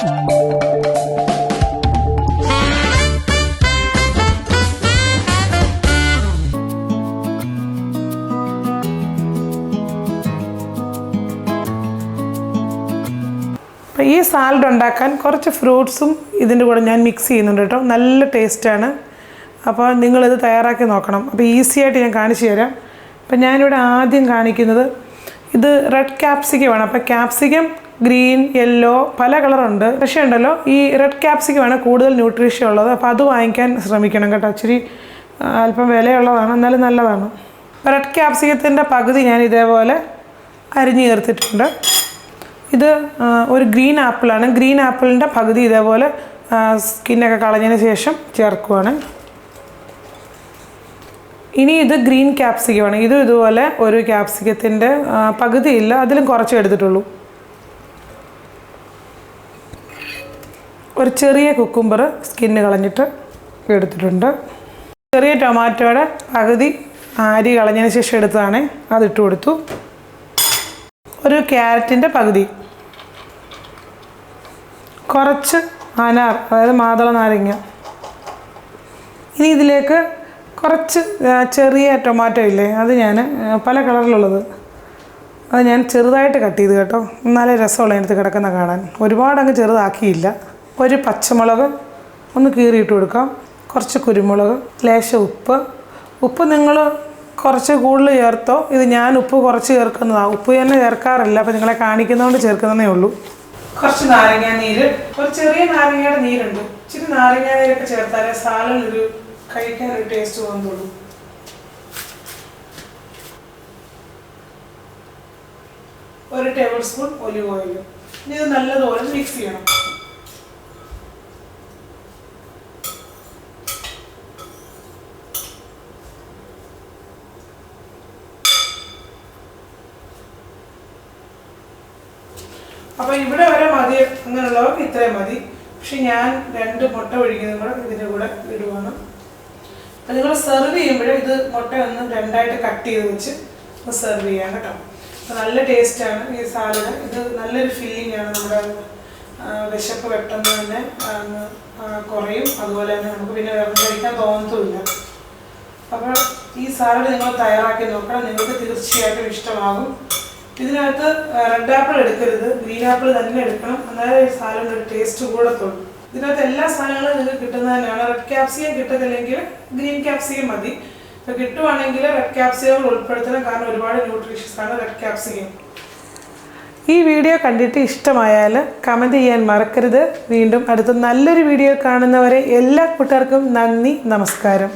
ഈ സാലഡ് ഉണ്ടാക്കാൻ കുറച്ച് ഫ്രൂട്ട്സും ഇതിൻ്റെ കൂടെ ഞാൻ മിക്സ് ചെയ്യുന്നുണ്ട് കേട്ടോ. നല്ല ടേസ്റ്റാണ്. അപ്പോൾ നിങ്ങളിത് തയ്യാറാക്കി നോക്കണം. അപ്പോൾ ഈസി ആയിട്ട് ഞാൻ കാണിച്ചു തരാം. അപ്പോൾ ഞാനിവിടെ ആദ്യം കാണിക്കുന്നത് ഇത് റെഡ് ക്യാപ്സിക്കമാണ്. അപ്പോൾ ക്യാപ്സിക്കം ഗ്രീൻ, യെല്ലോ പല കളറുണ്ട്. പക്ഷേ ഉണ്ടല്ലോ ഈ റെഡ് ക്യാപ്സിക്കമാണ് കൂടുതൽ ന്യൂട്രീഷൻ ഉള്ളത്. അപ്പോൾ അത് വാങ്ങിക്കാൻ ശ്രമിക്കണം കേട്ടോ. ഇച്ചിരി അല്പം വിലയുള്ളതാണ്, എന്നാലും നല്ലതാണ്. റെഡ് ക്യാപ്സിക്കത്തിൻ്റെ പകുതി ഞാൻ ഇതേപോലെ അരിഞ്ഞ് ചേർത്തിട്ടുണ്ട്. ഇത് ഒരു ഗ്രീൻ ആപ്പിളാണ്. ഗ്രീൻ ആപ്പിളിൻ്റെ പകുതി ഇതേപോലെ സ്കിന്നൊക്കെ കളഞ്ഞതിന് ശേഷം ചേർക്കുവാണ്. ഇനി ഇത് ഗ്രീൻ ക്യാപ്സിക്കമാണ്. ഇതും ഇതുപോലെ ഒരു ക്യാപ്സിക്കത്തിൻ്റെ പകുതിയില്ല, അതിലും കുറച്ച് എടുത്തിട്ടുള്ളൂ. ഒരു ചെറിയ കുക്കുംബർ സ്കിന്ന് കളഞ്ഞിട്ട് എടുത്തിട്ടുണ്ട്. ചെറിയ ടൊമാറ്റോയുടെ പകുതി അരി കളഞ്ഞതിന് ശേഷം എടുത്തതാണ്, അതിട്ട് കൊടുത്തു. ഒരു ക്യാരറ്റിൻ്റെ പകുതി, കുറച്ച് അനാർ അതായത് മാതള നാരങ്ങ. ഇനി ഇതിലേക്ക് കുറച്ച് ചെറിയ ടൊമാറ്റോ ഇല്ലേ, അത് ഞാൻ പല കളറിലുള്ളത് അത് ഞാൻ ചെറുതായിട്ട് കട്ട് ചെയ്ത് കേട്ടോ. എന്നാലേ രസമുള്ള എടുത്ത് കിടക്കുന്ന കാണാൻ. ഒരുപാട് അങ്ങ് ചെറുതാക്കിയില്ല. ഒരു പച്ചമുളക് ഒന്ന് കീറിയിട്ട് കൊടുക്കാം. കുറച്ച് കുരുമുളക്, ലേശം ഉപ്പ് നിങ്ങൾ കുറച്ച് കൂടുതൽ ചേർത്തോ. ഇത് ഞാൻ ഉപ്പ് കുറച്ച് ചേർക്കുന്നതാണ്. ഉപ്പ് തന്നെ ചേർക്കാറില്ല, അപ്പോൾ നിങ്ങളെ കാണിക്കുന്നതുകൊണ്ട് ചേർക്കുന്നതേ ഉള്ളൂ. കുറച്ച് നാരങ്ങ നീര്, ഒരു ചെറിയ നാരങ്ങയുടെ നീരുണ്ട്. ഇച്ചിരി നാരങ്ങ നീരൊക്കെ ചേർത്താലേ സാലഡിനൊരു കഴിക്കാനൊരു ടേസ്റ്റ് തോന്നുള്ളൂ. ഒരു ടേബിൾ സ്പൂൺ ഒലിവ് ഓയിൽ. ഇനി ഇത് നല്ലതുപോലെ മിക്സ് ചെയ്യണം. അപ്പോൾ ഇവിടെ വരെ മതി, അങ്ങനെയുള്ളവർക്ക് ഇത്രയും മതി. പക്ഷെ ഞാൻ 2 മുട്ട ഒഴിക്കുന്നതും കൂടെ ഇതിൻ്റെ കൂടെ ഇടുവാണ്. അപ്പോൾ നിങ്ങൾ സെർവ് ചെയ്യുമ്പോഴേ ഇത് മുട്ട ഒന്ന് 2ആയിട്ട് കട്ട് ചെയ്ത് വെച്ച് സെർവ് ചെയ്യാം കേട്ടോ. അപ്പോൾ നല്ല ടേസ്റ്റാണ് ഈ സാലഡ്. ഇത് നല്ലൊരു ഫില്ലിംഗ് ആണ്. നമ്മുടെ വിശപ്പ് പെട്ടെന്ന് തന്നെ കുറയും. അതുപോലെ തന്നെ നമുക്ക് പിന്നെ വെറുതെ കഴിക്കാൻ തോന്നത്തുമില്ല. അപ്പോൾ ഈ സാലഡ് നിങ്ങൾ തയ്യാറാക്കി നോക്കണം. നിങ്ങൾക്ക് തീർച്ചയായിട്ടും ഇഷ്ടമാകും. ഇതിനകത്ത് റെഡ് ആപ്പിൾ എടുക്കരുത്, ഗ്രീൻ ആപ്പിൾ തന്നെ എടുക്കണം. എന്നാലേ ഈ സാലഡിൻ്റെ ഒരു ടേസ്റ്റ് കൂടത്തുള്ളൂ. ഇതിനകത്ത് എല്ലാ സാധനങ്ങളും നിങ്ങൾക്ക് കിട്ടുന്നത് തന്നെയാണ്. റെഡ് ക്യാപ്സിക്കം കിട്ടത്തില്ലെങ്കിൽ ഗ്രീൻ ക്യാപ്സിക്കം മതി. ഇപ്പോൾ കിട്ടുവാണെങ്കിൽ റെഡ് ക്യാപ്സിക്കം ഉൾപ്പെടുത്തണം, കാരണം ഒരുപാട് ന്യൂട്രീഷ്യസ് ആണ് റെഡ് ക്യാപ്സിക്കം. ഈ വീഡിയോ കണ്ടിട്ട് ഇഷ്ടമായാൽ കമൻറ്റ് ചെയ്യാൻ മറക്കരുത്. വീണ്ടും അടുത്ത നല്ലൊരു വീഡിയോ കാണുന്നവരെ എല്ലാ കൂട്ടുകാർക്കും നന്ദി, നമസ്കാരം.